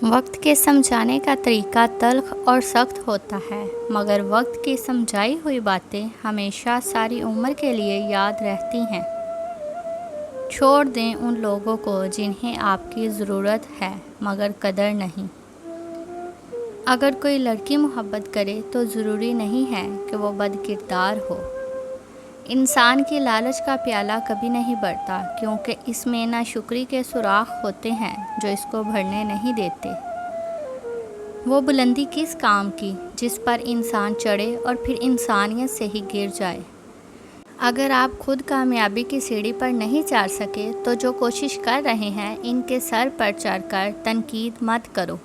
وقت کے سمجھانے کا طریقہ تلخ اور سخت ہوتا ہے، مگر وقت کی سمجھائی ہوئی باتیں ہمیشہ ساری عمر کے لیے یاد رہتی ہیں۔ چھوڑ دیں ان لوگوں کو جنہیں آپ کی ضرورت ہے مگر قدر نہیں۔ اگر کوئی لڑکی محبت کرے تو ضروری نہیں ہے کہ وہ بد کردار ہو۔ انسان کی لالچ کا پیالہ کبھی نہیں بھرتا، کیونکہ اس میں ناشکری کے سوراخ ہوتے ہیں جو اس کو بھرنے نہیں دیتے۔ وہ بلندی کس کام کی جس پر انسان چڑھے اور پھر انسانیت سے ہی گر جائے۔ اگر آپ خود کامیابی کی سیڑھی پر نہیں چڑھ سکے تو جو کوشش کر رہے ہیں ان کے سر پر چڑھ کر تنقید مت کرو۔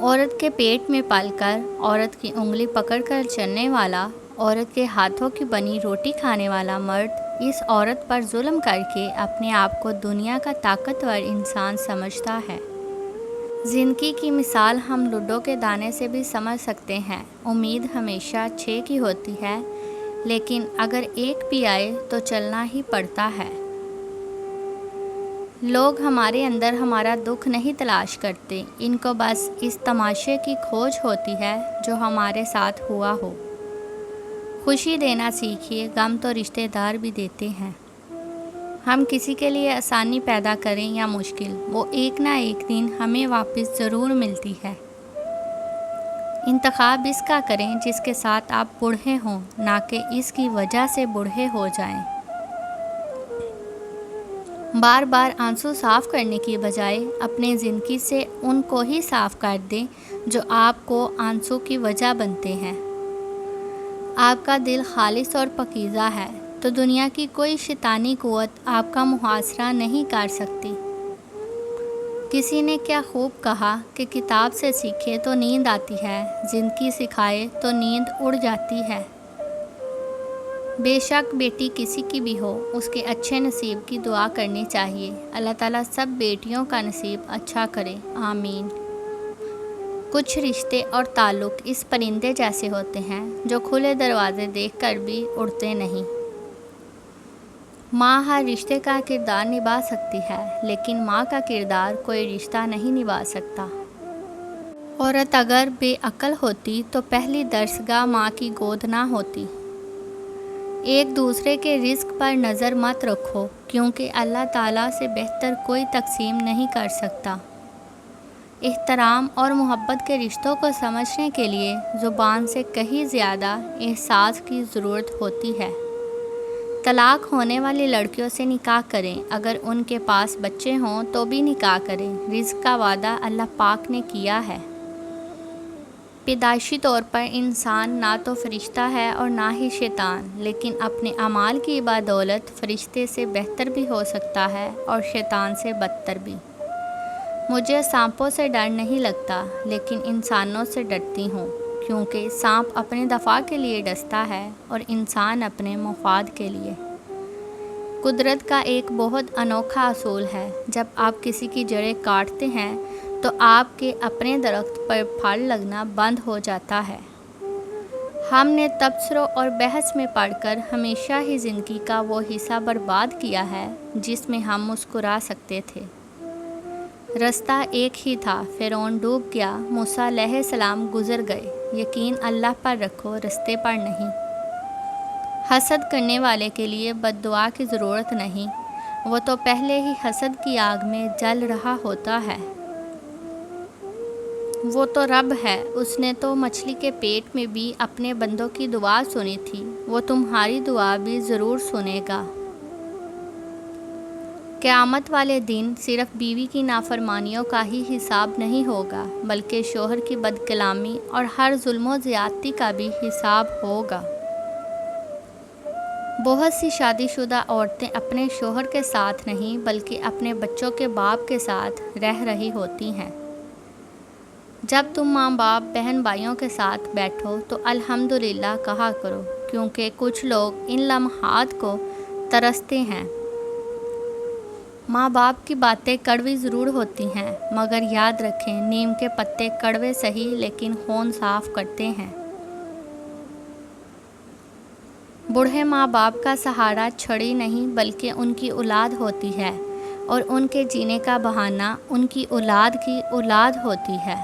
عورت کے پیٹ میں پل کر، عورت کی انگلی پکڑ کر چلنے والا، عورت کے ہاتھوں کی بنی روٹی کھانے والا مرد اس عورت پر ظلم کر کے اپنے آپ کو دنیا کا طاقتور انسان سمجھتا ہے۔ زندگی کی مثال ہم لڈو کے دانے سے بھی سمجھ سکتے ہیں۔ امید ہمیشہ 6 کی ہوتی ہے، لیکن اگر 1 بھی آئے تو چلنا ہی پڑتا ہے۔ لوگ ہمارے اندر ہمارا دکھ نہیں تلاش کرتے، ان کو بس اس تماشے کی کھوج ہوتی ہے جو ہمارے ساتھ ہوا ہو۔ خوشی دینا سیکھیے، غم تو رشتہ دار بھی دیتے ہیں۔ ہم کسی کے لیے آسانی پیدا کریں یا مشکل، وہ ایک نہ ایک دن ہمیں واپس ضرور ملتی ہے۔ انتخاب اس کا کریں جس کے ساتھ آپ بوڑھے ہوں، نہ کہ اس کی وجہ سے بوڑھے ہو جائیں۔ بار بار آنسو صاف کرنے کی بجائے اپنی زندگی سے ان کو ہی صاف کر دیں جو آپ کو آنسو کی وجہ بنتے ہیں۔ آپ کا دل خالص اور پاکیزہ ہے تو دنیا کی کوئی شیطانی قوت آپ کا محاصرہ نہیں کر سکتی۔ کسی نے کیا خوب کہا کہ کتاب سے سیکھے تو نیند آتی ہے، زندگی سکھائے تو نیند اڑ جاتی ہے۔ بے شک بیٹی کسی کی بھی ہو، اس کے اچھے نصیب کی دعا کرنی چاہیے۔ اللہ تعالیٰ سب بیٹیوں کا نصیب اچھا کرے، آمین۔ کچھ رشتے اور تعلق اس پرندے جیسے ہوتے ہیں جو کھلے دروازے دیکھ کر بھی اڑتے نہیں۔ ماں ہر رشتے کا کردار نبھا سکتی ہے، لیکن ماں کا کردار کوئی رشتہ نہیں نبھا سکتا۔ عورت اگر بے عقل ہوتی تو پہلی درسگاہ ماں کی گود نہ ہوتی۔ ایک دوسرے کے رزق پر نظر مت رکھو، کیونکہ اللہ تعالیٰ سے بہتر کوئی تقسیم نہیں کر سکتا۔ احترام اور محبت کے رشتوں کو سمجھنے کے لیے زبان سے کہیں زیادہ احساس کی ضرورت ہوتی ہے۔ طلاق ہونے والی لڑکیوں سے نکاح کریں، اگر ان کے پاس بچے ہوں تو بھی نکاح کریں، رزق کا وعدہ اللہ پاک نے کیا ہے۔ پیدائشی طور پر انسان نہ تو فرشتہ ہے اور نہ ہی شیطان، لیکن اپنے اعمال کی بدولت فرشتے سے بہتر بھی ہو سکتا ہے اور شیطان سے بدتر بھی۔ مجھے سانپوں سے ڈر نہیں لگتا، لیکن انسانوں سے ڈرتی ہوں، کیونکہ سانپ اپنے دفاع کے لیے ڈستا ہے اور انسان اپنے مفاد کے لیے۔ قدرت کا ایک بہت انوکھا اصول ہے، جب آپ کسی کی جڑیں کاٹتے ہیں تو آپ کے اپنے درخت پر پھل لگنا بند ہو جاتا ہے۔ ہم نے تبصروں اور بحث میں پڑھ کر ہمیشہ ہی زندگی کا وہ حصہ برباد کیا ہے جس میں ہم مسکرا سکتے تھے۔ رستہ ایک ہی تھا، فرعون ڈوب گیا، موسیٰ علیہ السلام گزر گئے۔ یقین اللہ پر رکھو، رستے پر نہیں۔ حسد کرنے والے کے لیے بد دعا کی ضرورت نہیں، وہ تو پہلے ہی حسد کی آگ میں جل رہا ہوتا ہے۔ وہ تو رب ہے، اس نے تو مچھلی کے پیٹ میں بھی اپنے بندوں کی دعا سنی تھی، وہ تمہاری دعا بھی ضرور سنے گا۔ قیامت والے دن صرف بیوی کی نافرمانیوں کا ہی حساب نہیں ہوگا، بلکہ شوہر کی بدکلامی اور ہر ظلم و زیادتی کا بھی حساب ہوگا۔ بہت سی شادی شدہ عورتیں اپنے شوہر کے ساتھ نہیں بلکہ اپنے بچوں کے باپ کے ساتھ رہ رہی ہوتی ہیں۔ جب تم ماں باپ بہن بھائیوں کے ساتھ بیٹھو تو الحمدللہ کہا کرو، کیونکہ کچھ لوگ ان لمحات کو ترستے ہیں۔ ماں باپ کی باتیں کڑوی ضرور ہوتی ہیں، مگر یاد رکھیں نیم کے پتے کڑوے سہی لیکن خون صاف کرتے ہیں۔ بوڑھے ماں باپ کا سہارا چھڑی نہیں بلکہ ان کی اولاد ہوتی ہے۔ اور ان کے جینے کا بہانہ ان کی اولاد ہوتی ہے۔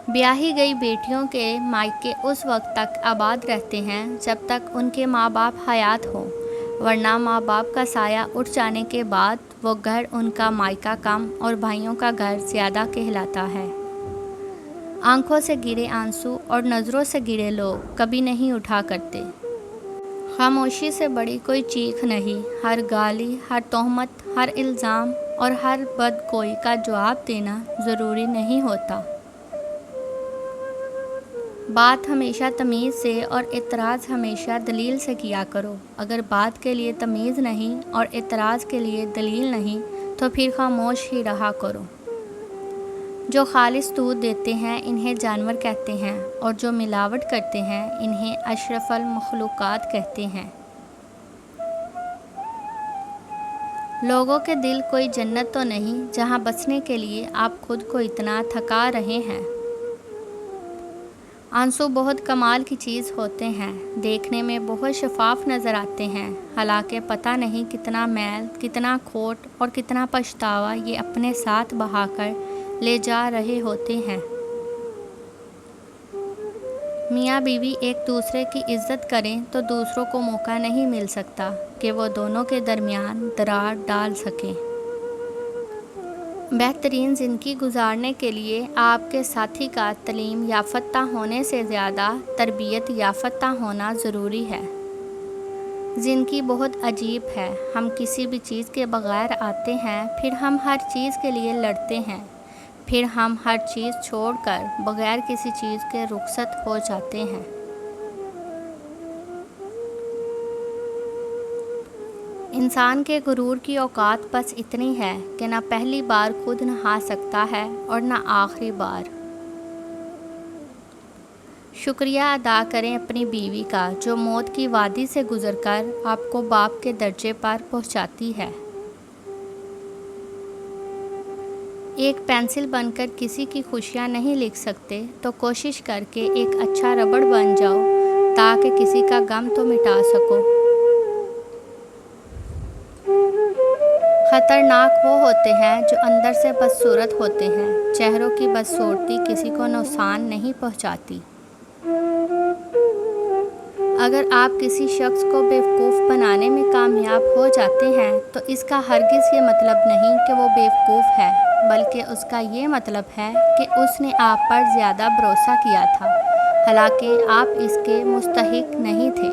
بیاہی گئی بیٹیوں کے مائکے اس وقت تک آباد رہتے ہیں جب تک ان کے ماں باپ حیات ہوں، ورنہ ماں باپ کا سایہ اٹھ جانے کے بعد وہ گھر ان کا مائکہ کم اور بھائیوں کا گھر زیادہ کہلاتا ہے۔ آنکھوں سے گرے آنسو اور نظروں سے گرے لوگ کبھی نہیں اٹھا کرتے۔ خاموشی سے بڑی کوئی چیخ نہیں۔ ہر گالی، ہر تہمت، ہر الزام اور ہر بدگوئی کا جواب دینا ضروری نہیں ہوتا۔ بات ہمیشہ تمیز سے اور اعتراض ہمیشہ دلیل سے کیا کرو۔ اگر بات کے لیے تمیز نہیں اور اعتراض کے لیے دلیل نہیں تو پھر خاموش ہی رہا کرو۔ جو خالص دودھ دیتے ہیں انہیں جانور کہتے ہیں، اور جو ملاوٹ کرتے ہیں انہیں اشرف المخلوقات کہتے ہیں۔ لوگوں کے دل کوئی جنت تو نہیں جہاں بسنے کے لیے آپ خود کو اتنا تھکا رہے ہیں۔ آنسو بہت کمال کی چیز ہوتے ہیں، دیکھنے میں بہت شفاف نظر آتے ہیں، حالانکہ پتہ نہیں کتنا میل، کتنا کھوٹ اور کتنا پچھتاوا یہ اپنے ساتھ بہا کر لے جا رہے ہوتے ہیں۔ میاں بیوی ایک دوسرے کی عزت کریں تو دوسروں کو موقع نہیں مل سکتا کہ وہ دونوں کے درمیان دراڑ ڈال سکیں۔ بہترین زندگی گزارنے کے لیے آپ کے ساتھی کا تعلیم یافتہ ہونے سے زیادہ تربیت یافتہ ہونا ضروری ہے۔ زندگی بہت عجیب ہے، ہم کسی بھی چیز کے بغیر آتے ہیں، پھر ہم ہر چیز کے لیے لڑتے ہیں، پھر ہم ہر چیز چھوڑ کر بغیر کسی چیز کے رخصت ہو جاتے ہیں۔ انسان کے غرور کی اوقات بس اتنی ہے کہ نہ پہلی بار خود نہا سکتا ہے اور نہ آخری بار۔ شکریہ ادا کریں اپنی بیوی کا جو موت کی وادی سے گزر کر آپ کو باپ کے درجے پر پہنچاتی ہے۔ ایک پینسل بن کر کسی کی خوشیاں نہیں لکھ سکتے تو کوشش کر کے ایک اچھا ربڑ بن جاؤ تاکہ کسی کا غم تو مٹا سکو۔ خطرناک وہ ہوتے ہیں جو اندر سے بدصورت ہوتے ہیں، چہروں کی بدصورتی کسی کو نقصان نہیں پہنچاتی۔ اگر آپ کسی شخص کو بیوقوف بنانے میں کامیاب ہو جاتے ہیں تو اس کا ہرگز یہ مطلب نہیں کہ وہ بیوقوف ہے، بلکہ اس کا یہ مطلب ہے کہ اس نے آپ پر زیادہ بھروسہ کیا تھا، حالانکہ آپ اس کے مستحق نہیں تھے۔